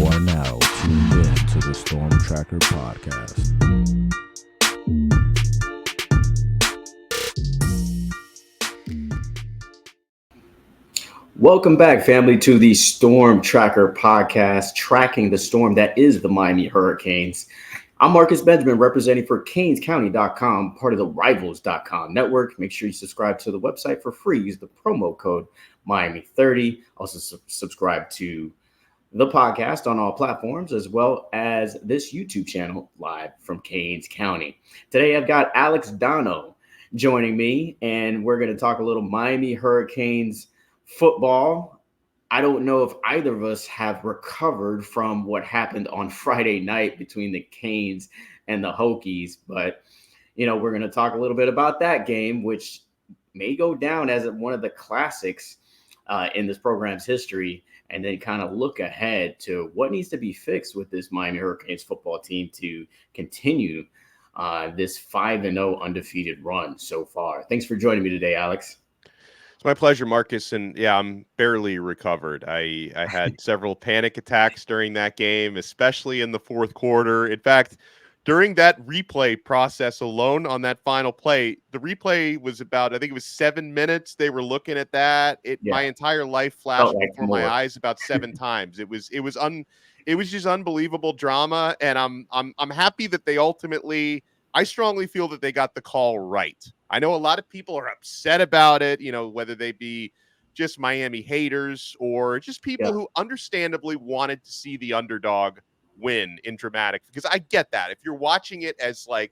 are now tuned in to the Storm Tracker podcast. Welcome back, family, to the Storm Tracker podcast, tracking the storm that is the Miami Hurricanes. I'm Alex Benjamin, representing for Cal.and, part of the Rivals.com network. Make sure you subscribe to the website for free. Use the promo code Miami30. Also subscribe to the podcast on all platforms, as well as this YouTube channel live from Canes County. Today, I've got Alex Donno joining me, and we're going to talk a little Miami Hurricanes football. I don't know if either of us have recovered from what happened on Friday night between the Canes and the Hokies, but we're going to talk a little bit about that game, which may go down as one of the classics in this program's history, and then kind of look ahead to what needs to be fixed with this Miami Hurricanes football team to continue this 5-0 undefeated run so far. Thanks for joining me today, Alex. It's my pleasure, Marcus. And yeah, I'm barely recovered. I had several panic attacks during that game, especially in the fourth quarter. In fact, during that replay process alone on that final play, the replay was about, I think it was 7 minutes. They were looking at that. My entire life flashed before my eyes about 7 times. It was just unbelievable drama. And I'm happy that they ultimately, I strongly feel that they got the call right. I know a lot of people are upset about it, whether they be just Miami haters or just people who understandably wanted to see the underdog win in dramatic, because I get that. If you're watching it as if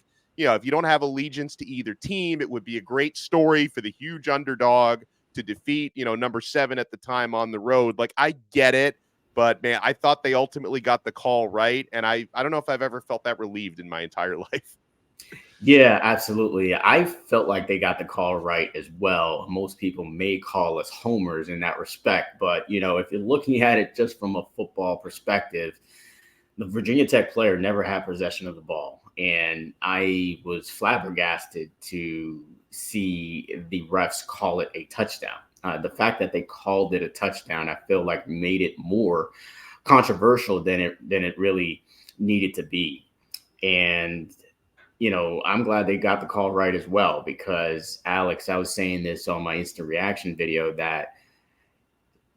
you don't have allegiance to either team, it would be a great story for the huge underdog to defeat, number 7 at the time on the road. I get it, but man, I thought they ultimately got the call right. And I don't know if I've ever felt that relieved in my entire life. Yeah, absolutely. I felt like they got the call right as well. Most people may call us homers in that respect, but if you're looking at it just from a football perspective, the Virginia Tech player never had possession of the ball, and I was flabbergasted to see the refs call it a touchdown. The fact that they called it a touchdown, I feel like made it more controversial than it really needed to be. And I'm glad they got the call right as well, because Alex, I was saying this on my instant reaction video, that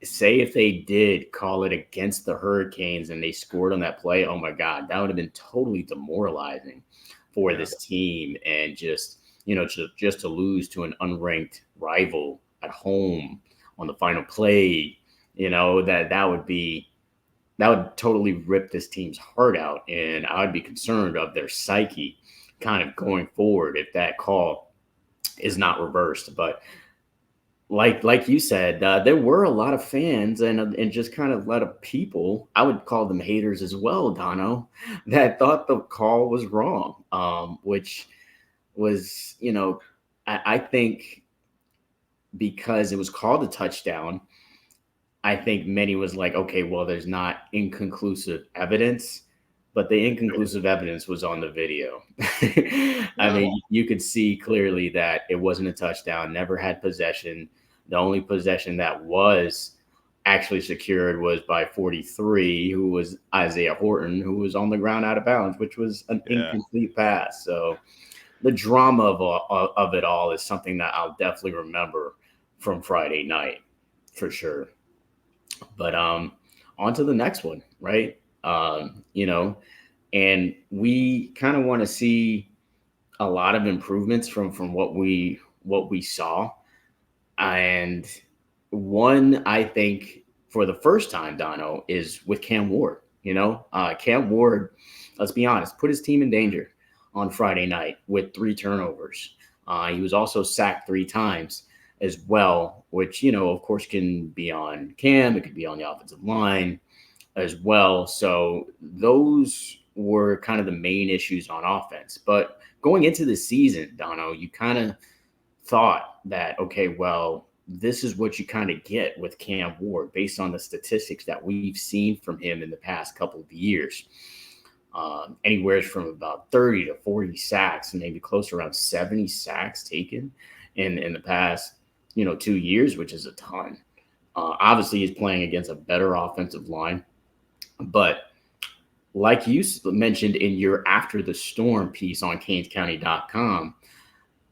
say if they did call it against the Hurricanes and they scored on that play, oh my God, that would have been totally demoralizing for this team. And just to lose to an unranked rival at home on the final play, that would totally rip this team's heart out. And I would be concerned of their psyche kind of going forward if that call is not reversed. But like you said, there were a lot of fans and just kind of a lot of people, I would call them haters as well, Donno, that thought the call was wrong, which was, I think because it was called a touchdown, I think many was like, okay, well, there's not inconclusive evidence. But the inconclusive evidence was on the video. I mean, you could see clearly that it wasn't a touchdown, never had possession. The only possession that was actually secured was by 43, who was Isaiah Horton, who was on the ground out of bounds, which was an incomplete pass. So the drama of it all is something that I'll definitely remember from Friday night for sure. But on to the next one, right? And we kind of want to see a lot of improvements from what we saw. And one, I think, for the first time, Donno, is with Cam Ward. Cam Ward, let's be honest, put his team in danger on Friday night with 3 turnovers. He was also sacked 3 times as well, which, of course, can be on Cam. It could be on the offensive line as well. So those were kind of the main issues on offense. But going into the season, Donno, you kind of thought that, okay, well, this is what you kind of get with Cam Ward based on the statistics that we've seen from him in the past couple of years. Anywhere from about 30 to 40 sacks, and maybe close to around 70 sacks taken in the past, 2 years, which is a ton. Obviously, he's playing against a better offensive line But like you mentioned in your After the Storm piece on CanesCounty.com,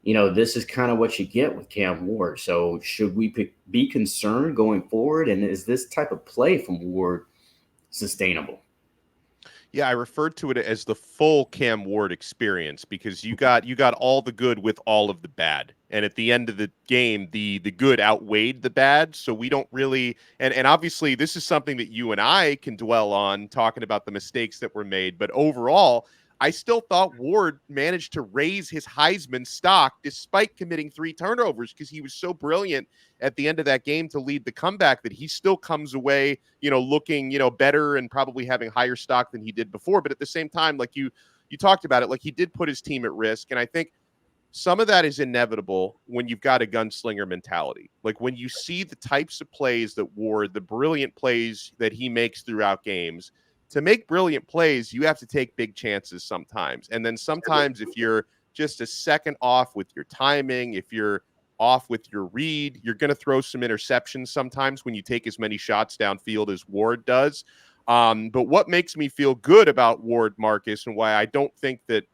this is kind of what you get with Cam Ward. So should we be concerned going forward? And is this type of play from Ward sustainable? Yeah, I referred to it as the full Cam Ward experience because you got all the good with all of the bad. And at the end of the game, the good outweighed the bad. So we don't really and obviously this is something that you and I can dwell on talking about the mistakes that were made, but overall, I still thought Ward managed to raise his Heisman stock despite committing 3 turnovers because he was so brilliant at the end of that game to lead the comeback that he still comes away, looking, better and probably having higher stock than he did before. But at the same time, like you talked about it, like he did put his team at risk. And I think some of that is inevitable when you've got a gunslinger mentality. Like when you see the types of plays that Ward, the brilliant plays that he makes throughout games, to make brilliant plays, you have to take big chances sometimes. And then sometimes if you're just a second off with your timing, if you're off with your read, you're going to throw some interceptions sometimes when you take as many shots downfield as Ward does. But what makes me feel good about Ward, Marcus, and why I don't think that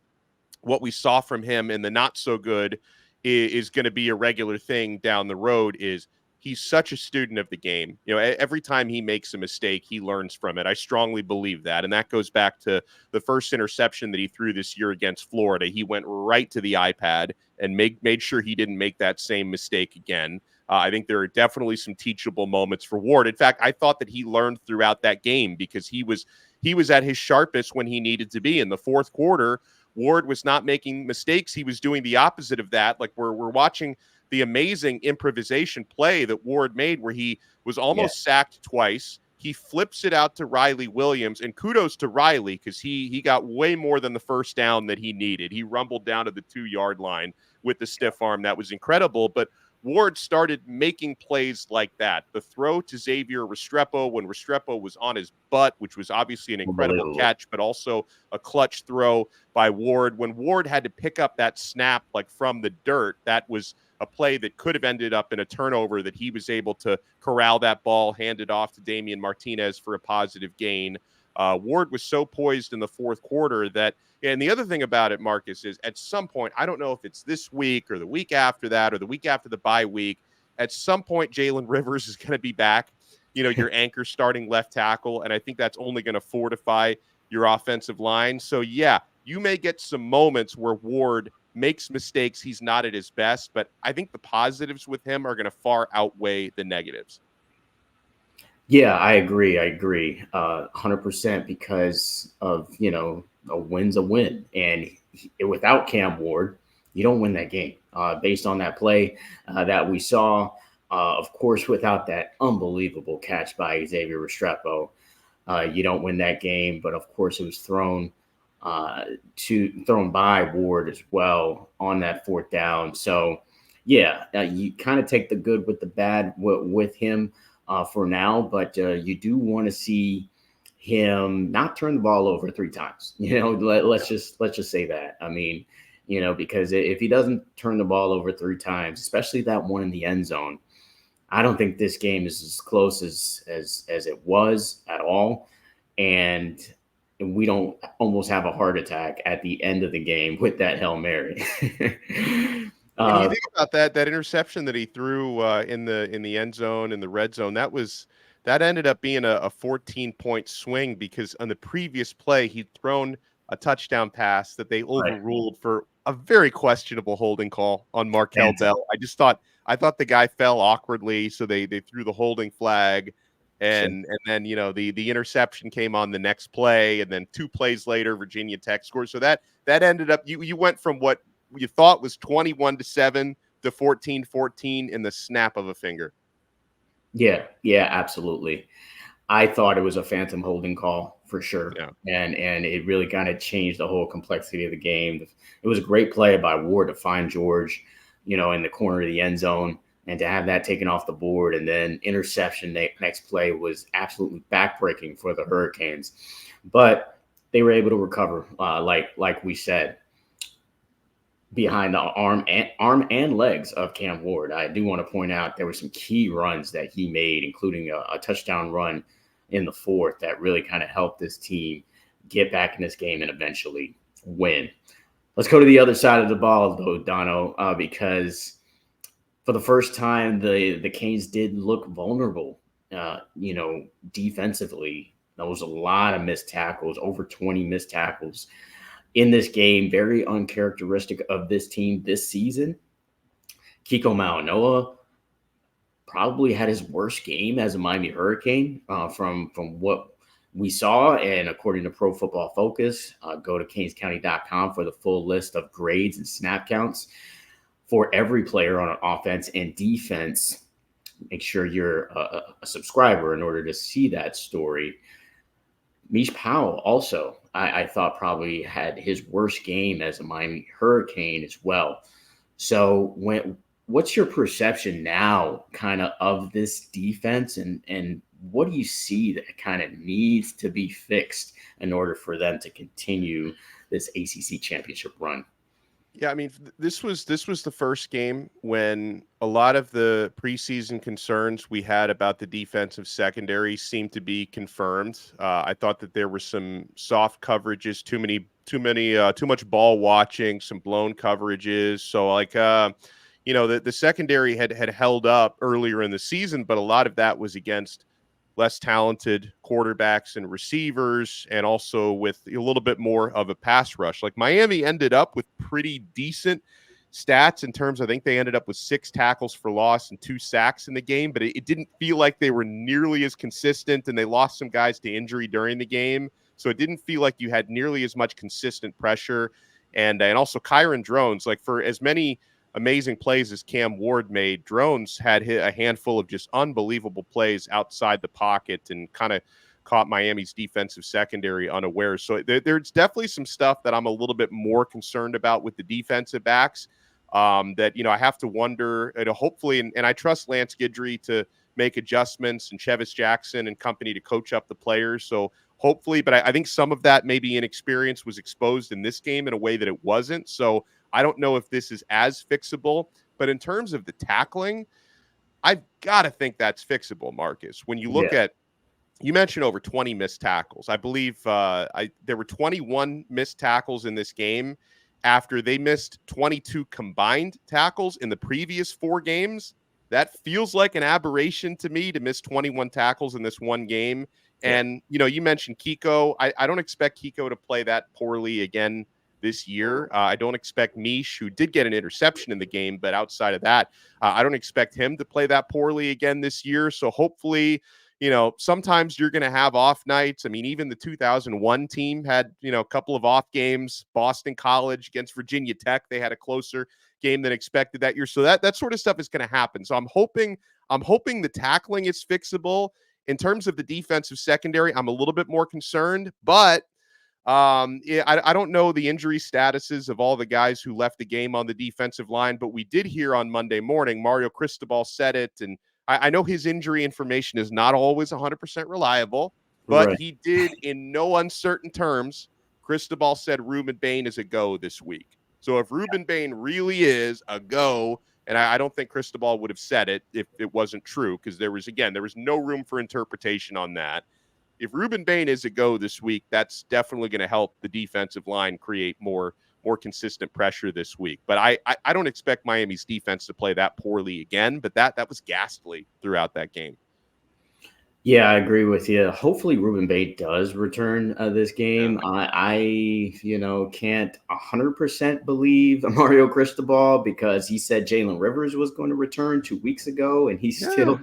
what we saw from him in the not so good is going to be a regular thing down the road is he's such a student of the game. Every time he makes a mistake, he learns from it. I strongly believe that. And that goes back to the first interception that he threw this year against Florida. He went right to the iPad and made sure he didn't make that same mistake again. I think there are definitely some teachable moments for Ward. In fact, I thought that he learned throughout that game because he was at his sharpest when he needed to be. In the fourth quarter, Ward was not making mistakes. He was doing the opposite of that. Like we're watching the amazing improvisation play that Ward made where he was almost sacked twice. He flips it out to Riley Williams, and kudos to Riley because he got way more than the first down that he needed. He rumbled down to the 2-yard line with the stiff arm. That was incredible. But Ward started making plays like that. The throw to Xavier Restrepo when Restrepo was on his butt, which was obviously an incredible catch, but also a clutch throw by Ward. When Ward had to pick up that snap like from the dirt, that was a play that could have ended up in a turnover that he was able to corral that ball, hand it off to Damian Martinez for a positive gain. Ward was so poised in the fourth quarter that, and the other thing about it, Marcus, is at some point, I don't know if it's this week or the week after that or the week after the bye week, at some point, Jalen Rivers is going to be back, your anchor starting left tackle. And I think that's only going to fortify your offensive line. So, yeah, you may get some moments where Ward makes mistakes. He's not at his best, but I think the positives with him are going to far outweigh the negatives. Yeah, I agree. 100% because of, a win's a win. And without Cam Ward, you don't win that game based on that play that we saw. Of course, without that unbelievable catch by Xavier Restrepo, you don't win that game. But of course, it was thrown by Ward as well on that fourth down. So, yeah, you kind of take the good with the bad with him for now, but you do want to see him not turn the ball over 3 times. Let's just say that. I mean, because if he doesn't turn the ball over 3 times, especially that one in the end zone, I don't think this game is as close as it was at all. And we don't almost have a heart attack at the end of the game with that Hail Mary. When you think about that interception that he threw in the end zone, in the red zone, that ended up being a 14-point swing because on the previous play he'd thrown a touchdown pass that they overruled for a very questionable holding call on Markel Bell. I thought the guy fell awkwardly, so they threw the holding flag. And then, the interception came on the next play, and then 2 plays later, Virginia Tech scored. So that ended up, you went from what you thought was 21-7 to 14-14 in the snap of a finger. Yeah, absolutely. I thought it was a phantom holding call for sure. Yeah. And it really kind of changed the whole complexity of the game. It was a great play by Ward to find George, in the corner of the end zone, and to have that taken off the board, and then interception next play was absolutely backbreaking for the Hurricanes. But they were able to recover, like we said, behind the arm and legs of Cam Ward. I do want to point out there were some key runs that he made, including a touchdown run in the fourth that really kind of helped this team get back in this game and eventually win. Let's go to the other side of the ball, though, Donno, because for the first time, the Canes did look vulnerable, defensively. There was a lot of missed tackles, over 20 missed tackles in this game, very uncharacteristic of this team this season. Kiko Mauanoa probably had his worst game as a Miami Hurricane from what we saw. And according to Pro Football Focus, go to canescounty.com for the full list of grades and snap counts for every player on offense and defense. Make sure you're a subscriber in order to see that story. Mish Powell also, I thought probably had his worst game as a Miami Hurricane as well. So what's your perception now kind of this defense and what do you see that kind of needs to be fixed in order for them to continue this ACC championship run? Yeah, I mean, this was the first game when a lot of the preseason concerns we had about the defensive secondary seemed to be confirmed. I thought that there were some soft coverages, too much ball watching, some blown coverages. So the secondary had held up earlier in the season, but a lot of that was against less talented quarterbacks and receivers, and also with a little bit more of a pass rush. Like Miami ended up with pretty decent stats in terms, I think they ended up with 6 tackles for loss and 2 sacks in the game, but it didn't feel like they were nearly as consistent, and they lost some guys to injury during the game. So it didn't feel like you had nearly as much consistent pressure. And also Kyron Drones, like for as many amazing plays as Cam Ward made, Drones had hit a handful of just unbelievable plays outside the pocket and kind of caught Miami's defensive secondary unaware. So there's definitely some stuff that I'm a little bit more concerned about with the defensive backs that, I have to wonder, hopefully, and I trust Lance Guidry to make adjustments and Chevis Jackson and company to coach up the players. So hopefully, but I think some of that maybe inexperience was exposed in this game in a way that it wasn't. So I don't know if this is as fixable, but in terms of the tackling, I've got to think that's fixable, Marcus. When you look at, you mentioned over 20 missed tackles. I believe there were 21 missed tackles in this game after they missed 22 combined tackles in the previous 4 games. That feels like an aberration to me to miss 21 tackles in this one game. And, you mentioned Kiko. I don't expect Kiko to play that poorly again this year. I don't expect Mish, who did get an interception in the game, but outside of that, I don't expect him to play that poorly again this year. So hopefully, sometimes you're going to have off nights. I mean, even the 2001 team had, a couple of off games. Boston College against Virginia Tech, they had a closer game than expected that year. So that sort of stuff is going to happen. So I'm hoping the tackling is fixable. In terms of the defensive secondary, I'm a little bit more concerned, but I don't know the injury statuses of all the guys who left the game on the defensive line, but we did hear on Monday morning, Mario Cristobal said it, and I know his injury information is not always 100% reliable, but Right. he did, in no uncertain terms, Cristobal said Ruben Bain is a go this week. So if Ruben Bain really is a go, and I don't think Cristobal would have said it if it wasn't true, because there was no room for interpretation on that. If Ruben Bain is a go this week, that's definitely going to help the defensive line create more consistent pressure this week. But I don't expect Miami's defense to play that poorly again, but that was ghastly throughout that game. Yeah, I agree with you. Hopefully Ruben Bain does return this game. I can't 100% believe Mario Cristobal because he said Jalen Rivers was going to return 2 weeks ago, and he's still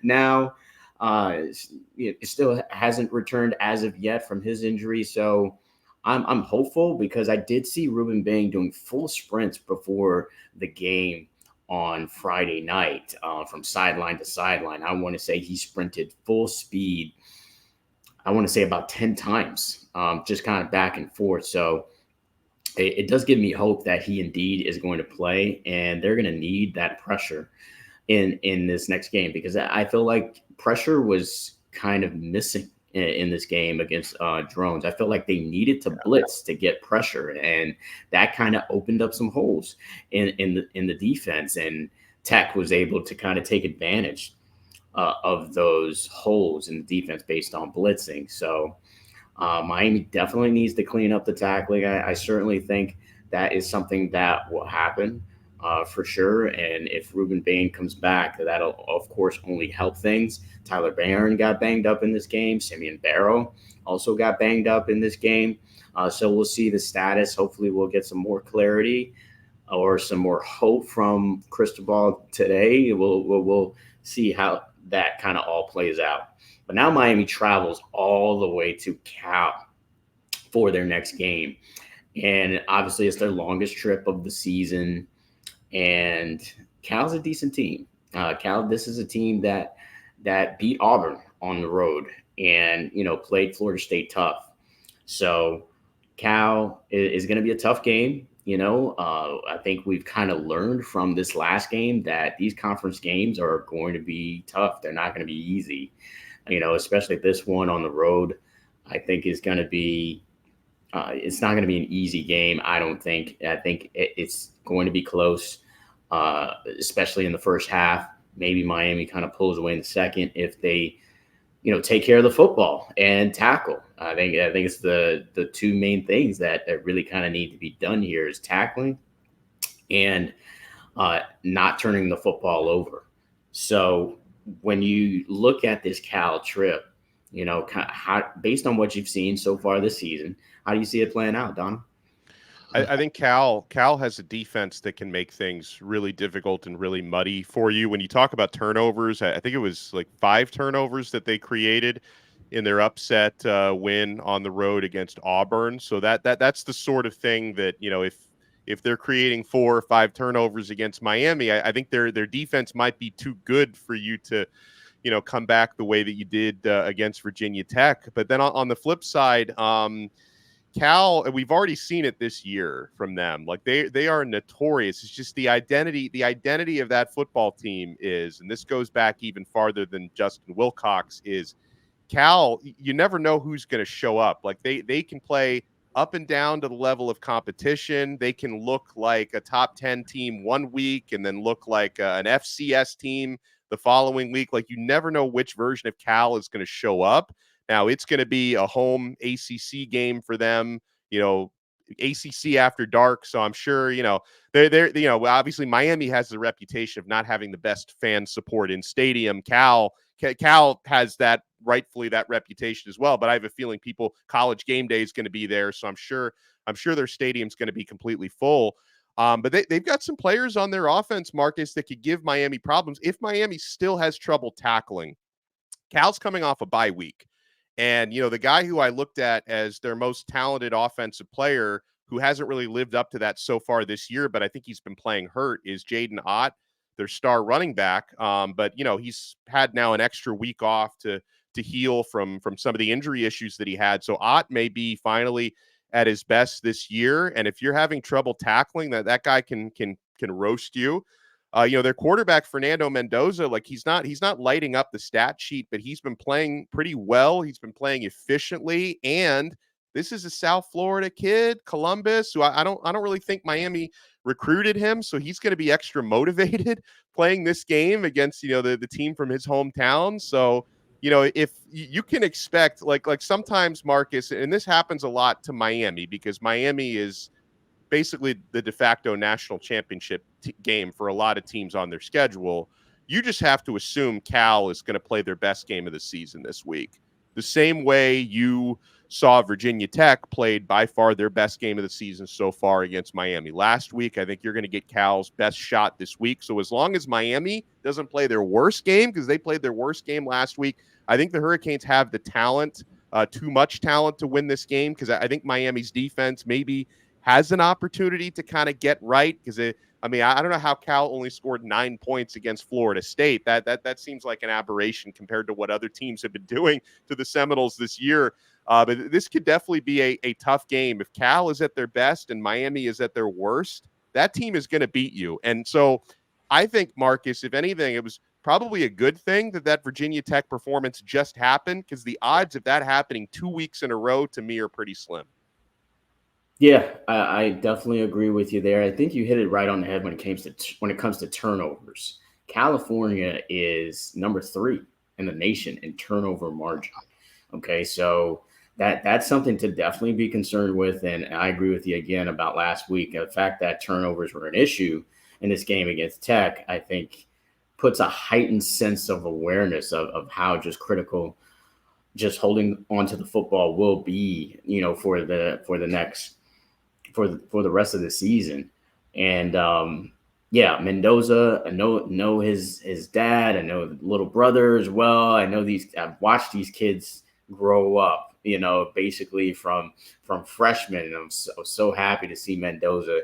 now it still hasn't returned as of yet from his injury. So I'm hopeful because I did see Ruben Bain doing full sprints before the game on Friday night from sideline to sideline. I want to say he sprinted full speed. I want to say about 10 times, just kind of back and forth. So it does give me hope that he indeed is going to play, and they're going to need that pressure in this next game because I feel like pressure was kind of missing in this game against Drones. I feel like they needed to blitz to get pressure, and that kind of opened up some holes in the defense, and Tech was able to kind of take advantage. of those holes in the defense based on blitzing. So Miami definitely needs to clean up the tackling. I certainly think that is something that will happen for sure. And if Ruben Bain comes back, that'll, of course, only help things. Tyler Barron got banged up in this game. Simeon Barrow also got banged up in this game. So we'll see the status. Hopefully, we'll get some more clarity or some more hope from Cristobal today. We'll see how that kind of all plays out. But now Miami travels all the way to Cal for their next game. And obviously, it's their longest trip of the season. And Cal's a decent team. Cal, this is a team that beat Auburn on the road and played Florida State tough. So Cal is going to be a tough game. I think we've kind of learned from this last game that these conference games are going to be tough. They're not going to be easy. Especially this one on the road, I think is going to be. It's not going to be an easy game. I don't think. I think it's going to be close, especially in the first half. Maybe Miami kind of pulls away in the second if they, take care of the football and tackle. I think it's the two main things that really kind of need to be done here is tackling and not turning the football over. So when you look at this Cal trip, how, based on what you've seen so far this season, how do you see it playing out, Don? I think Cal has a defense that can make things really difficult and really muddy for you. When you talk about turnovers, I think it was like 5 turnovers that they created in their upset win on the road against Auburn. So that's the sort of thing that, if they're creating 4 or 5 turnovers against Miami, I think their defense might be too good for you to, come back the way that you did against Virginia Tech. But then on the flip side, Cal, and we've already seen it this year from them. Like they are notorious. It's just the identity of that football team is, and this goes back even farther than Justin Wilcox, is Cal, you never know who's going to show up. Like they can play up and down to the level of competition. They can look like a top 10 team one week and then look like an FCS team the following week. Like you never know which version of Cal is going to show up. Now it's going to be a home ACC game for them, ACC after dark. So I'm sure, they're obviously Miami has the reputation of not having the best fan support in stadium. Cal has rightfully that reputation as well. But I have a feeling College game day is going to be there. So I'm sure their stadium's going to be completely full. But they've got some players on their offense, Marcus, that could give Miami problems. If Miami still has trouble tackling, Cal's coming off a bye week. And, the guy who I looked at as their most talented offensive player who hasn't really lived up to that so far this year, but I think he's been playing hurt, is Jaden Ott, their star running back. But, he's had now an extra week off to heal from some of the injury issues that he had. So Ott may be finally at his best this year. And if you're having trouble tackling, that guy can roast you. Their quarterback, Fernando Mendoza, like he's not lighting up the stat sheet, but he's been playing pretty well. He's been playing efficiently. And this is a South Florida kid, Columbus, who I don't really think Miami recruited him. So he's going to be extra motivated playing this game against, the team from his hometown. So, if you can expect like sometimes, Marcus, and this happens a lot to Miami because Miami is basically the de facto national championship game for a lot of teams on their schedule. You just have to assume Cal is going to play their best game of the season this week. The same way you saw Virginia Tech played by far their best game of the season so far against Miami last week. I think you're going to get Cal's best shot this week. So as long as Miami doesn't play their worst game, because they played their worst game last week, I think the Hurricanes have the talent, too much talent to win this game, because I think Miami's defense maybe has an opportunity to kind of get right, because I don't know how Cal only scored 9 points against Florida State. That seems like an aberration compared to what other teams have been doing to the Seminoles this year. But this could definitely be a tough game. If Cal is at their best and Miami is at their worst, that team is going to beat you. And so I think, Marcus, if anything, it was probably a good thing that Virginia Tech performance just happened, because the odds of that happening 2 weeks in a row to me are pretty slim. Yeah, I definitely agree with you there. I think you hit it right on the head when it comes to turnovers. California is number 3 in the nation in turnover margin. Okay, so that's something to definitely be concerned with. And I agree with you again about last week. The fact that turnovers were an issue in this game against Tech, I think, puts a heightened sense of awareness of how just critical just holding onto the football will be, for the next for the rest of the season. And yeah, Mendoza, I know his dad, I know the little brother as well. I've watched these kids grow up, basically from freshmen. And I'm so happy to see Mendoza,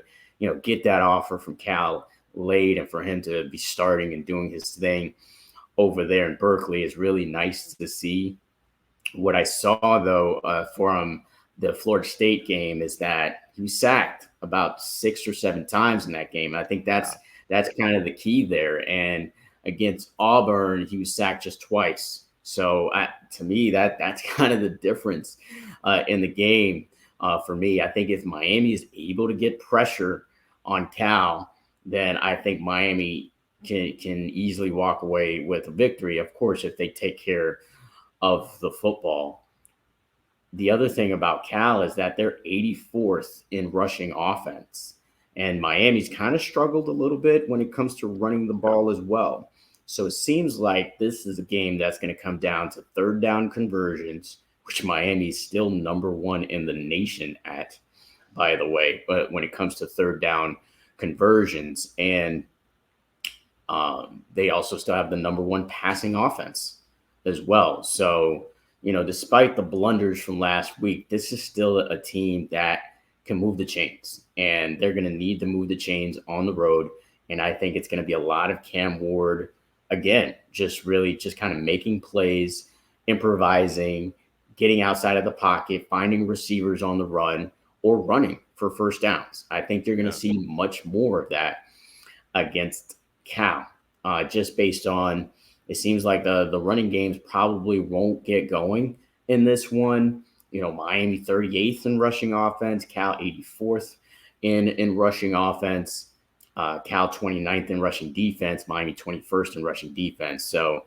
get that offer from Cal late, and for him to be starting and doing his thing over there in Berkeley is really nice to see. What I saw though from the Florida State game is that he was sacked about 6 or 7 times in that game. I think that's kind of the key there. And against Auburn, he was sacked just twice. So to me, that's kind of the difference in the game for me. I think if Miami is able to get pressure on Cal, then I think Miami can easily walk away with a victory. Of course, if they take care of the football. The other thing about Cal is that they're 84th in rushing offense. And Miami's kind of struggled a little bit when it comes to running the ball as well. So it seems like this is a game that's going to come down to third down conversions, which Miami is still number 1 in the nation at, by the way. But when it comes to third down conversions, and they also still have the number 1 passing offense as well. So, despite the blunders from last week, this is still a team that can move the chains, and they're going to need to move the chains on the road. And I think it's going to be a lot of Cam Ward again, just kind of making plays, improvising, getting outside of the pocket, finding receivers on the run, or running for first downs. I think you're going to see much more of that against Cal, just based on, it seems like the running games probably won't get going in this one. Miami 38th in rushing offense, Cal 84th in rushing offense, Cal 29th in rushing defense, Miami 21st in rushing defense. So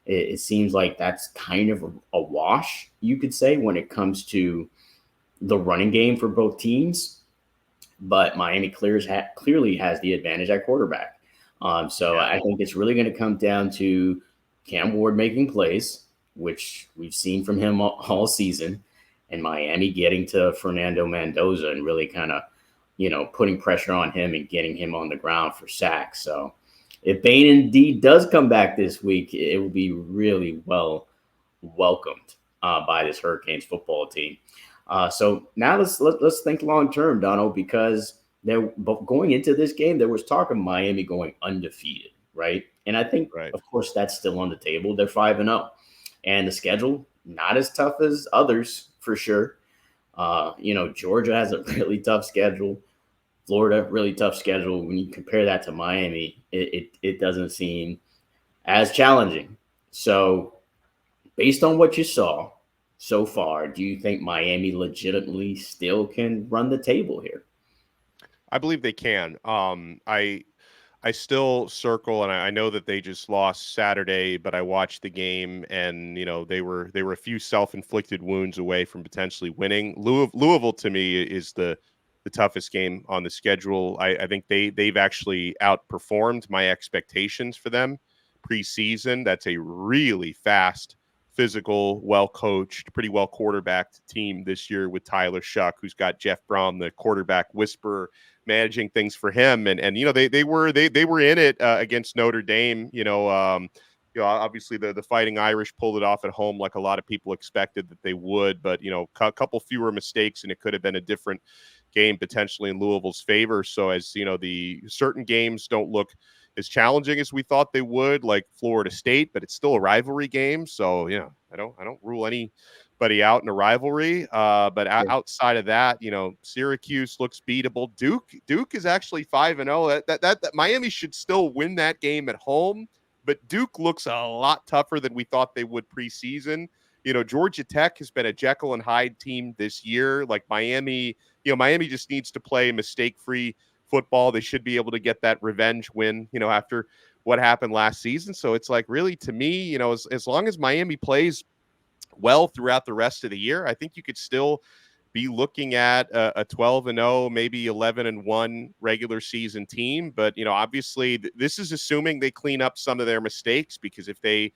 it seems like that's kind of a wash, you could say, when it comes to the running game for both teams. But Miami clearly has the advantage at quarterback. So I think it's really going to come down to Cam Ward making plays, which we've seen from him all season, and Miami getting to Fernando Mendoza and really kind of, putting pressure on him and getting him on the ground for sacks. So if Bain indeed does come back this week, it will be really well welcomed by this Hurricanes football team. So now let's think long term, Donno, because going into this game, there was talk of Miami going undefeated, right? And I think, of course, that's still on the table. They're 5-0, and the schedule not as tough as others for sure. Georgia has a really tough schedule. Florida, really tough schedule. When you compare that to Miami, it doesn't seem as challenging. So, based on what you saw so far, do you think Miami legitimately still can run the table here? I believe they can. I still circle, and I know that they just lost Saturday, but I watched the game, and they were a few self-inflicted wounds away from potentially winning. Louisville to me is the toughest game on the schedule. I think they've actually outperformed my expectations for them preseason. That's a really fast, physical, well-coached, pretty well quarterbacked team this year with Tyler Shuck, who's got Jeff Brom, the quarterback whisperer, managing things for him. And they were in it against Notre Dame. Obviously the Fighting Irish pulled it off at home like a lot of people expected that they would, but a couple fewer mistakes and it could have been a different game potentially in Louisville's favor. So as the certain games don't look as challenging as we thought they would, like Florida State, but it's still a rivalry game. So I don't rule anybody out in a rivalry. But outside of that, Syracuse looks beatable. Duke is actually 5-0. That Miami should still win that game at home, but Duke looks a lot tougher than we thought they would preseason. Georgia Tech has been a Jekyll and Hyde team this year. Like Miami just needs to play mistake-free football. They should be able to get that revenge win, after what happened last season. So it's like, really, to me, you know, as long as Miami plays well throughout the rest of the year, I think you could still be looking at a 12-0, maybe 11-1 regular season team. But, you know, obviously this is assuming they clean up some of their mistakes, because if they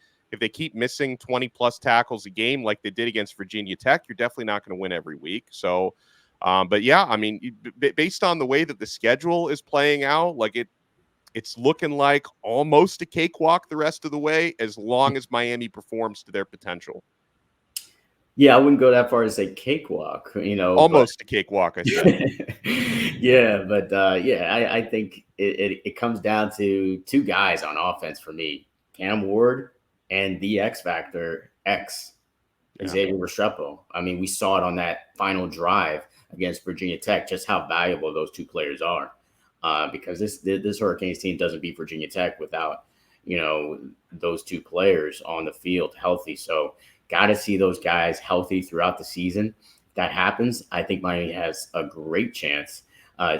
keep missing 20 plus tackles a game like they did against Virginia Tech, you're definitely not going to win every week. So, but yeah, I mean, based on the way that the schedule is playing out, like it's looking like almost a cakewalk the rest of the way, as long as Miami performs to their potential. Yeah, I wouldn't go that far as say cakewalk, you know, Almost a cakewalk, I said. yeah, but I think it comes down to two guys on offense for me, Cam Ward and the X Factor, Xavier Restrepo. I mean, we saw it on that final drive against Virginia Tech, just how valuable those two players are. Because this Hurricanes team doesn't beat Virginia Tech without, you know, those two players on the field healthy. So got to see those guys healthy throughout the season. If that happens, I think Miami has a great chance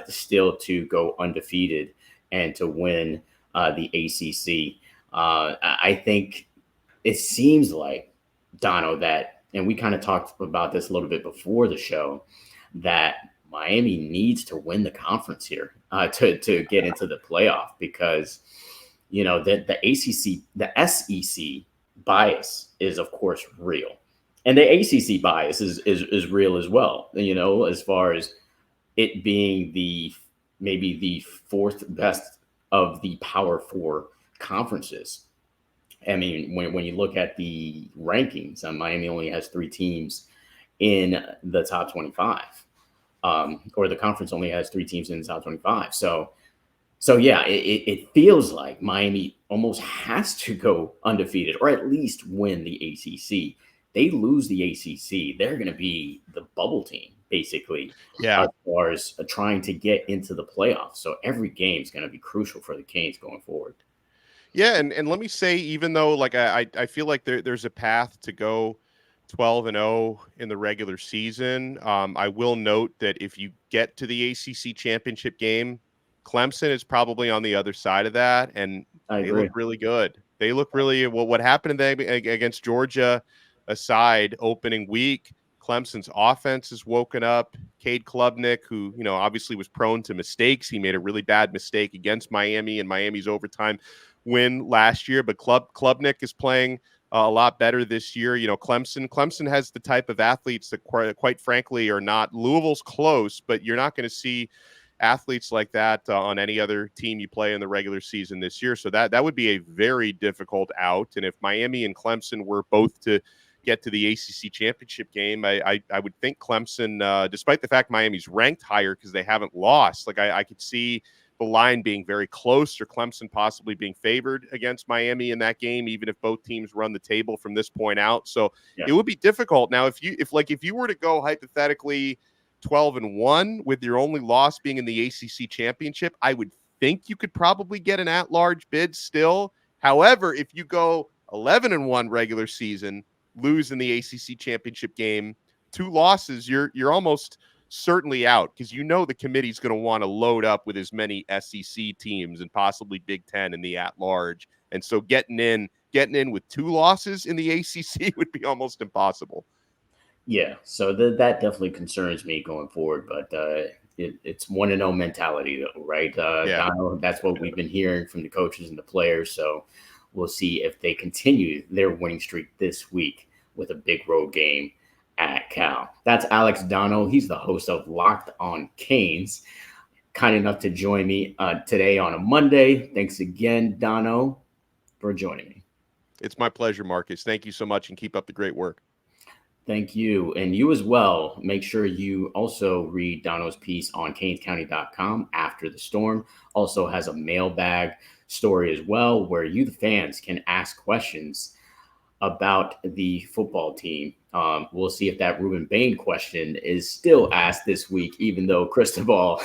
still to go undefeated and to win the ACC. I think it seems like, Donno, that, and we kind of talked about this a little bit before the show, that Miami needs to win the conference here to get into the playoff, because, you know, the ACC, the SEC bias is of course real, and the ACC bias is real as well. You know, as far as it being maybe the fourth best of the Power Four conferences. I mean, when you look at the rankings, Miami only has three teams in the top 25, or the conference only has three teams in the top 25. So yeah, it feels like Miami almost has to go undefeated, or at least win the ACC. They lose the ACC, they're going to be the bubble team, basically, as far as trying to get into the playoffs. So every game is going to be crucial for the Canes going forward. Yeah, and let me say, even though like I feel like there's a path to go 12-0 in the regular season, I will note that if you get to the ACC championship game, Clemson is probably on the other side of that, and they look really good. They look really well. What happened to them against Georgia aside, opening week, Clemson's offense has woken up. Cade Klubnik, who, you know, obviously was prone to mistakes. He made a really bad mistake against Miami in Miami's overtime win last year, but Klubnik is playing a lot better this year. You know, Clemson has the type of athletes that quite frankly are not, Louisville's close, but you're not going to see athletes like that on any other team you play in the regular season this year. So that would be a very difficult out. And if Miami and Clemson were both to get to the ACC championship game, I would think Clemson, despite the fact Miami's ranked higher because they haven't lost, like I could see the line being very close, or Clemson possibly being favored against Miami in that game, even if both teams run the table from this point out. So it would be difficult. Now, if you were to go hypothetically 12-1 with your only loss being in the ACC championship, I would think you could probably get an at-large bid still. However, if you go 11-1 regular season, lose in the ACC championship game, 2 losses, you're almost certainly out, because you know the committee's going to want to load up with as many SEC teams and possibly Big Ten in the at-large. And so getting in with 2 losses in the ACC would be almost impossible. Yeah, so that definitely concerns me going forward, but it's 1-0 mentality, though, right? Donno, that's what we've been hearing from the coaches and the players. So we'll see if they continue their winning streak this week with a big road game at Cal. That's Alex Donno. He's the host of Locked on Canes. Kind enough to join me today on a Monday. Thanks again, Donno, for joining me. It's my pleasure, Marcus. Thank you so much, and keep up the great work. Thank you. And you as well. Make sure you also read Donno's piece on canescounty.com after the storm. Also has a mailbag story as well, where you, the fans, can ask questions about the football team. We'll see if that Ruben Bain question is still asked this week, even though Cristobal,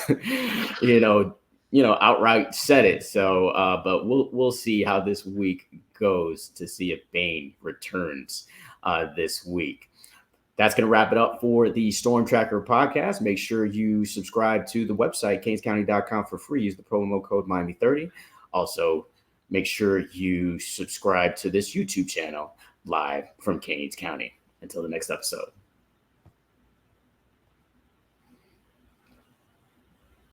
outright said it. So, but we'll see how this week goes to see if Bain returns this week. That's going to wrap it up for the Storm Tracker podcast. Make sure you subscribe to the website, canescounty.com, for free. Use the promo code Miami30. Also, make sure you subscribe to this YouTube channel live from Kings County. Until the next episode.